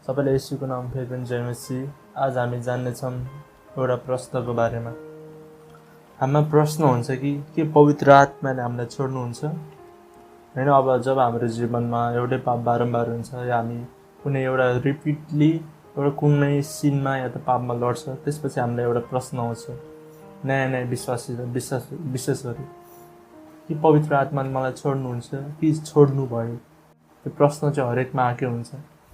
सबैलाई येशूको नाम फेरि पनि जय मसीह। आज हामी जान्नेछौँ एउटा प्रश्नको बारेमा। हामीमा प्रश्न हुन्छ कि के पवित्र आत्माले हामीलाई छोड्नुहुन्छ? हैन, अब जब हाम्रो जीवनमा एउटै पाप बारम्बार हुन्छ या हामी कुनै एउटा रिपिटली एउटा कुनै सिनमा या त पापमा लड्छ, त्यसपछि हामीलाई एउटा प्रश्न आउँछ नयाँ विशेष गरी कि पवित्र आत्माले मलाई छोड्नुहुन्छ कि छोड्नु भयो? त्यो प्रश्न चाहिँ हरेकमा आएकै हुन्छ।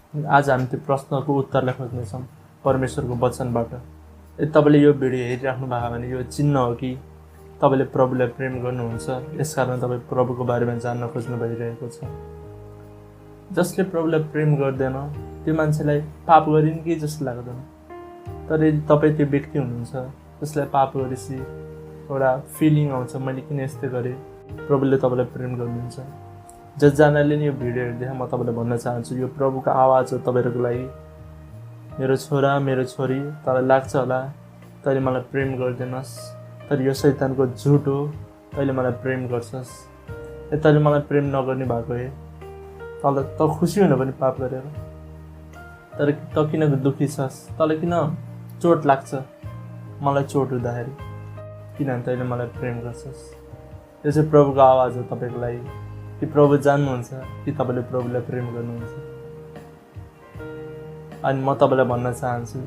आज हामी त्यो प्रश्नको उत्तरलाई खोज्नेछौँ परमेश्वरको वचनबाट। यदि तपाईँले यो भिडियो हेरिराख्नु भएको भने यो चिन्ह हो कि तपाईँले प्रभुलाई प्रेम गर्नुहुन्छ, यसकारण तपाईँ प्रभुको बारेमा जान्न खोज्नु भइरहेको छ। जसले प्रभुलाई प्रेम गर्दैन त्यो मान्छेलाई पाप गरिन् कि जस्तो लाग्दैन। तर यदि तपाईँ त्यो व्यक्ति हुनुहुन्छ जसलाई पाप गरेपछि एउटा फिलिङ आउँछ मैले किन यस्तो गरेँ, प्रभुले तपाईँलाई प्रेम गर्नुहुन्छ। जसजनाले नि यो भिडियो हेर्दै म तपाईँलाई भन्न चाहन्छु, यो प्रभुको आवाज हो तपाईँहरूको लागि। मेरो छोरा मेरो छोरी, तँलाई लाग्छ होला तैँले मलाई प्रेम गर्दैनस्, तर यो शैतानको झुट हो, तैँले मलाई प्रेम गर्छस्। तैँले मलाई प्रेम नगर्ने भएको है, तँलाई त खुसी हुन पनि पाप गरेर, तर त किन दुःखी छस्? तँलाई किन चोट लाग्छ मलाई चोट हुँदाखेरि? किनभने तैँले मलाई प्रेम गर्छस्। यो चाहिँ प्रभुको आवाज हो तपाईँको लागि कि प्रभु जान्नुहुन्छ कि तपाईँले प्रभुलाई प्रेम गर्नुहुन्छ। अनि म तपाईँलाई भन्न चाहन्छु,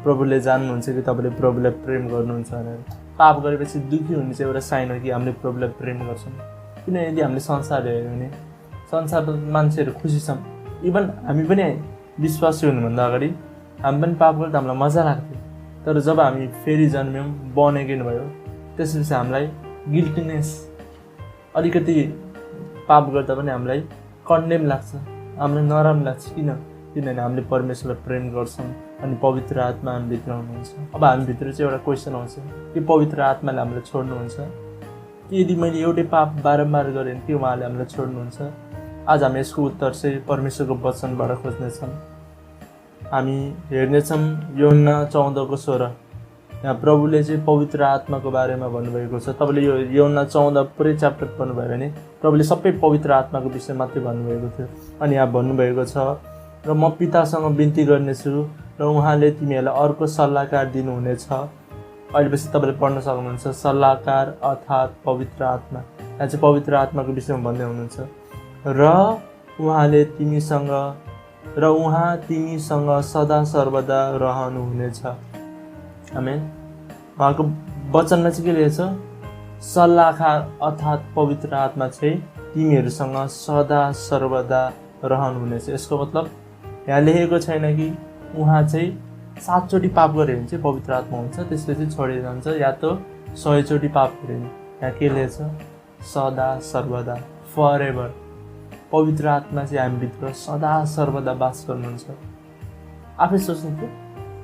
प्रभुले जान्नुहुन्छ कि तपाईँले प्रभुलाई प्रेम गर्नुहुन्छ भनेर। पाप गरेपछि दुःखी हुने चाहिँ एउटा साइन हो कि हामीले प्रभुलाई प्रेम गर्छौँ। किन यदि हामीले संसार हेऱ्यौँ भने संसारमा मान्छेहरू खुसी छौँ। इभन हामी पनि विश्वासी हुनुभन्दा अगाडि हामी पनि पाप गर्दा हामीलाई मजा लाग्थ्यो, तर जब हामी फेरि जन्म्यौँ, born again भयो, त्यसपछि हामीलाई गिल्टीनेस, अलिकति पाप गर्दा पनि हामीलाई कन्डेम लाग्छ, हामीलाई नराम्रो लाग्छ। किनभने हामीले परमेश्वरलाई प्रेम गर्छौँ अनि पवित्र आत्मा हामीभित्र हुनुहुन्छ। अब हामीभित्र चाहिँ एउटा क्वेसन आउँछ कि पवित्र आत्माले हामीलाई छोड्नुहुन्छ कि यदि मैले एउटै पाप बारम्बार गरेँ भने के उहाँले हामीलाई छोड्नुहुन्छ? आज हामी यसको उत्तर चाहिँ परमेश्वरको वचनबाट खोज्नेछौँ। हामी हेर्नेछौँ यूहन्ना 14:16। यहाँ प्रभुले चाहिँ पवित्र आत्माको बारेमा भन्नुभएको छ। तपाईँले यो यूहन्ना 14 पुरै च्याप्टर पढ्नुभयो भने प्रभुले सबै पवित्र आत्माको विषय मात्रै भन्नुभएको थियो। अनि यहाँ भन्नुभएको छ, र म पितासँग बिन्ती गर्नेछु र उहाँले तिमीहरूलाई अर्को सल्लाहकार दिनुहुनेछ। अहिलेपछि तपाईँले पढ्न सक्नुहुन्छ, सल्लाहकार अर्थात् पवित्र आत्मा। यहाँ चाहिँ पवित्र आत्माको विषयमा भन्दै हुनुहुन्छ, र उहाँ तिमीसँग सदा सर्वदा रहनुहुनेछ। आमेन। उहाँको वचनमा चाहिँ के लेखेको छ? सल्लाहकार अर्थात् पवित्र आत्मा चाहिँ तिमीहरूसँग सदा सर्वदा रहनुहुनेछ। यसको मतलब यहाँ लेखेको छैन कि उहाँ चाहिँ 7 चोटि पाप गऱ्यो भने चाहिँ पवित्र आत्मा हुन्छ, त्यसपछि छोडेर जान्छ, या त 100 चोटि पाप गऱ्यो भने। यहाँ के लेखेको छ? सदा सर्वदा, फर एभर। पवित्र आत्मा चाहिँ हामीभित्र सदा सर्वदा बास गर्नुहुन्छ। आफै सोच्नु थियो,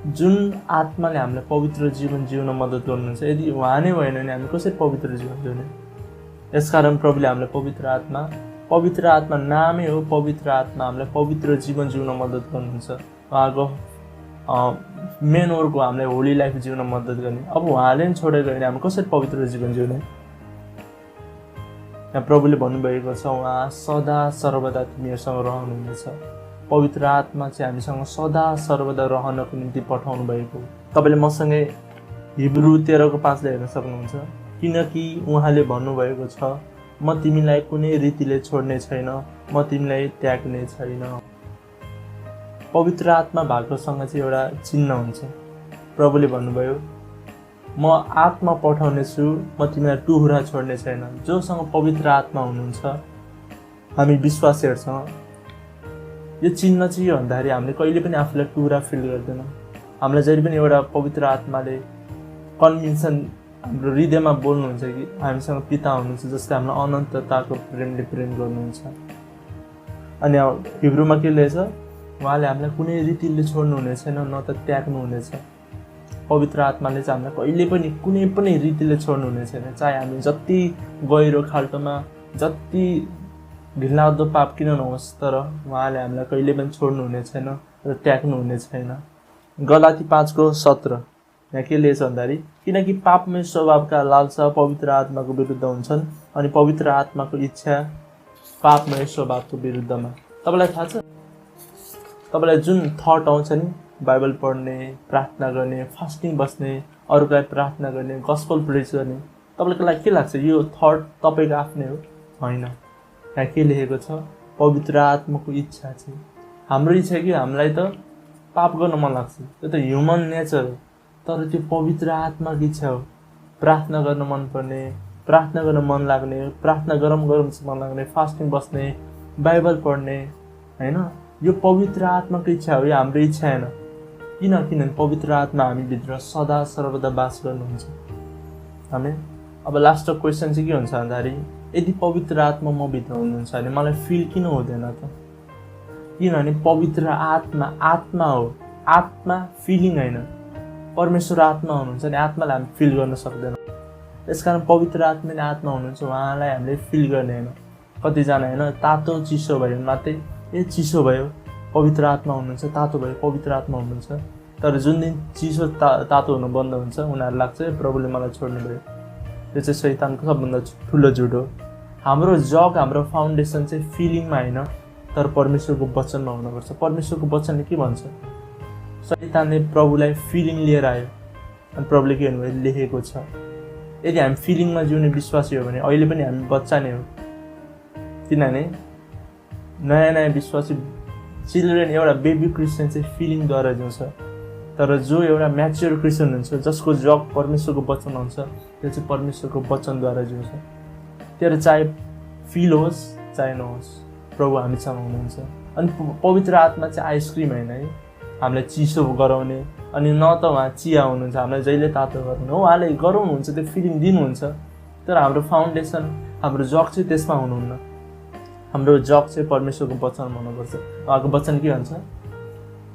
जुन आत्माले हामीलाई पवित्र जीवन जिउन मद्दत गर्नुहुन्छ, यदि उहाँ नै भएन भने हामी कसरी पवित्र जीवन जिउने? यसकारण प्रभुले हामीलाई पवित्र आत्मा नामै हो पवित्र आत्मा, हामीलाई पवित्र जीवन जिउन मद्दत गर्नुहुन्छ। उहाँको मेन वर्क हो हामीलाई होली लाइफ जिउन मद्दत गर्ने। अब उहाँले नै छोडेर गयो भने हामी कसरी पवित्र जीवन जिउने? यहाँ प्रभुले भन्नुभएको छ, उहाँ सदा सर्वदा तिमीहरूसँग रहनुहुनेछ। पवित्र आत्मा चाहिँ हामीसँग सदा सर्वदा रहनको निम्ति पठाउनु भएको। तपाईँले मसँगै हिब्रू 13:5 हेर्न सक्नुहुन्छ, किनकि उहाँले भन्नुभएको छ, म तिमीलाई कुनै रीतिले छोड्ने छैन, म तिमीलाई त्याग्ने छैन। पवित्र आत्मा भएकोसँग चाहिँ एउटा चिन्ह हुन्छ। प्रभुले भन्नुभयो, म आत्मा पठाउनेछु, म तिमीलाई टुहुरा छोड्ने छैन। जोसँग पवित्र आत्मा हुनुहुन्छ हामी विश्वासीहरूसँग यो चिन्ह चाहिँ यो भन्दाखेरि हामीले कहिले पनि आफूलाई टुहुरा फिल गर्दैनौँ। हामीलाई जहिले पनि एउटा पवित्र आत्माले कन्भिन्सन हाम्रो हृदयमा बोल्नुहुन्छ कि हामीसँग पिता हुनुहुन्छ जसले हामीलाई अनन्तताको प्रेमले प्रेम गर्नुहुन्छ। अनि हिब्रूमा के लेखेछ? उहाँले हामीलाई कुनै रीतिले छोड्नुहुने छैन, न त त्याग्नुहुनेछ। पवित्र आत्माले चाहिँ हामीलाई कहिले पनि कुनै पनि रीतिले छोड्नुहुने छैन। चाहे हामी जति गहिरो खाल्टोमा, जति घिनलाग्दो पाप किन नहोस्, तर उहाँले हामीलाई कहिले पनि छोड्नुहुने छैन र त्याग्नुहुने छैन। गलाती 5:17 यहाँ के लेखेछ भन्दाखेरि, किनकि पापमय स्वभावका लालसा पवित्र आत्माको विरुद्ध हुन्छन् अनि पवित्र आत्माको इच्छा पापमय स्वभावको विरुद्धमा। तपाईँलाई थाहा छ तपाईँलाई जुन थट आउँछ नि, बाइबल पढ्ने, प्रार्थना गर्ने, फास्टिङ बस्ने, अरूलाई प्रार्थना गर्ने, गस्पल प्रेज गर्ने, तपाईँको लागि के लाग्छ यो थट तपाईँको आफ्नै हो? होइन। यहाँ के लेखेको छ? पवित्र आत्माको इच्छा चाहिँ हाम्रो इच्छा कि हामीलाई त पाप गर्न मन लाग्छ, त्यो त ह्युमन नेचर हो। तर त्यो पवित्र आत्माको इच्छा हो। प्रार्थना गर्न मनपर्ने, प्रार्थना गर्न मन लाग्ने, प्रार्थना गरम मन लाग्ने, फास्टिङ बस्ने, बाइबल पढ्ने, होइन? यो पवित्र आत्माको इच्छा हो, यो हाम्रो इच्छा होइन। किनभने पवित्र आत्मा हामीभित्र सदा सर्वदा बास गर्नुहुन्छ। हामी अब लास्ट क्वेसन चाहिँ के हुन्छ भन्दाखेरि, यदि पवित्र आत्मा म भित्र हुनुहुन्छ भने मलाई फिल किन हुँदैन त? किनभने पवित्र आत्मा हो, आत्मा फिलिङ होइन। परमेश्वर आत्मा हुनुहुन्छ अनि आत्मालाई हामी फिल गर्न सक्दैनौँ। त्यसकारण पवित्र आत्माले आत्मा हुनुहुन्छ, उहाँलाई हामीले फिल गर्ने होइन। कतिजना होइन तातो चिसो भयो मात्रै चिसो भयो, पवित्र आत्मा हुनुहुन्छ, तातो भयो, पवित्र आत्मा हुनुहुन्छ। तर जुन दिन चिसो तातो हुनु बन्द हुन्छ उनीहरू लाग्छ प्रभुले मलाई छोड्नु भयो। त्यो चाहिँ शैतानको सबभन्दा ठुलो झुट हो। हाम्रो जग, हाम्रो फाउन्डेसन चाहिँ फिलिङमा होइन तर परमेश्वरको वचनमा हुनुपर्छ। परमेश्वरको वचनले के भन्छ? शैतानले प्रभुलाई फिलिङ लिएर आयो अनि प्रभुले के भन्नुभयो? लेखेको छ। यदि हामी फिलिङमा जिउने विश्वासी हो भने अहिले पनि हामी बच्चा नै हो। किनभने नयाँ विश्वासी चिल्ड्रेन, एउटा बेबी क्रिस्चियन चाहिँ फिलिङद्वारा जिउँछ। तर जो एउटा म्याच्योर क्रिस्चियन हुन्छ, जसको जग परमेश्वरको वचन हुन्छ, त्यो चाहिँ परमेश्वरको वचनद्वारा जिउँछ। त्यो चाहे फिल होस् चाहे नहोस्, प्रभु हामीसँग हुनुहुन्छ। अनि पवित्र आत्मा चाहिँ आइसक्रिम होइन है, हामीलाई चिसो गराउने, अनि न त उहाँ चिया हुनुहुन्छ हामीलाई जहिले तातो गराउनु हो, उहाँले गराउनुहुन्छ, त्यो फिलिङ दिनुहुन्छ। तर हाम्रो फाउन्डेसन, हाम्रो जग चाहिँ त्यसमा हुनुहुन्न। हाम्रो जग चाहिँ परमेश्वरको वचनमा हुनुपर्छ। उहाँको वचन के भन्छ?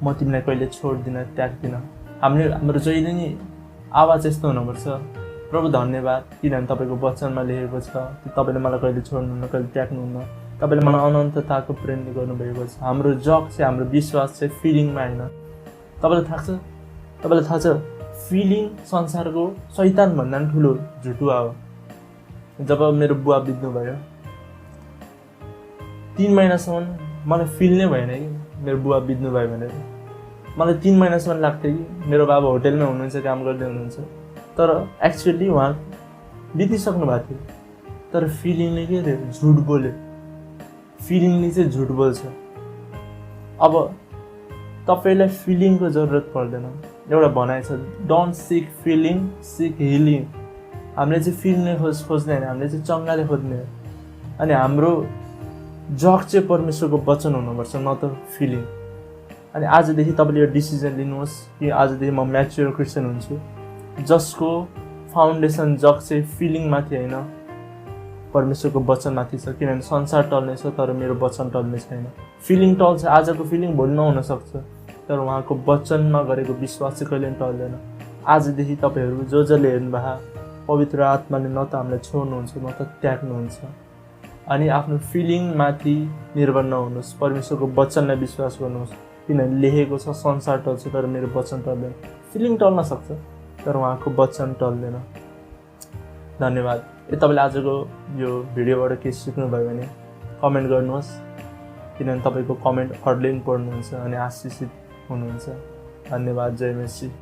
म तिमीलाई कहिले छोड्दिनँ, त्याग्दिनँ। हाम्रो जहिले नि आवाज यस्तो हुनुपर्छ, प्रभु धन्यवाद किनभने तपाईँको वचनमा लेखेको छ, तपाईँले मलाई कहिले छोड्नुहुन्न, कहिले त्याग्नुहुन्न, तपाईँले मलाई अनन्तताको प्रेम गर्नुभएको छ। हाम्रो जग चाहिँ, हाम्रो विश्वास चाहिँ फिलिङमा होइन। तपाईँलाई थाहा छ फिलिङ संसारको शैतानभन्दा पनि ठुलो झुटुवा हो। जब मेरो बुवा बित्नुभयो 3 महिनासम्म मलाई फिल नै भएन कि मेरो बुवा बित्नुभयो भनेर। मलाई 3 महिनासम्म लाग्थ्यो कि मेरो बाबा होटेलमा हुनुहुन्छ, काम गर्दै हुनुहुन्छ, तर एक्चुअली उहाँ बितिसक्नु भएको थियो। तर फिलिङले के अरे झुट बोल्यो। फिलिङले चाहिँ झुट बोल्छ। अब तपाईँलाई फिलिङको जरुरत पर्दैन। एउटा भनाइ छ, don't sick feeling, sick healing. हामीले चाहिँ फिलिङले खोज्ने होइन, हामीले चाहिँ चङ्गाले खोज्ने हो। अनि हाम्रो जग चाहिँ परमेश्वरको वचन हुनुपर्छ, न त फिलिङ। अनि आजदेखि तपाईँले यो डिसिजन लिनुहोस् कि आजदेखि म म्याच्योर क्रिस्चियन हुन्छु, जसको फाउन्डेसन जग चाहिँ फिलिङमाथि होइन परमेश्वरको वचनमाथि छ। किनभने संसार टल्नेछ तर मेरो वचन टल्ने छैन। फिलिङ टल्छ, आजको फिलिङ भोलि नहुन सक्छ, तर उहाँको वचनमा गरेको विश्वास चाहिँ कहिले पनि टल्दैन। आजदेखि तपाईँहरू जसले हेर्नुभयो, पवित्र आत्माले न त हामीलाई छोड्नुहुन्छ न त त्याग्नुहुन्छ। अनि आफ्नो फिलिङमाथि निर्भर नहुनुहोस्, परमेश्वरको वचनलाई विश्वास गर्नुहोस्। किनभने लेखेको छ संसार टल्छ तर मेरो वचन टल्दैन। फिलिङ टल्न सक्छ तर उहाँको वचन टल्दैन। धन्यवाद। तपाईँले आजको यो भिडियोबाट के सिक्नुभयो भने कमेन्ट गर्नुहोस्, किनभने तपाईँको कमेन्ट अरूले पनि पढ्नुहुन्छ अनि आशिषित हुनुहुन्छ। धन्यवाद। जय मसी।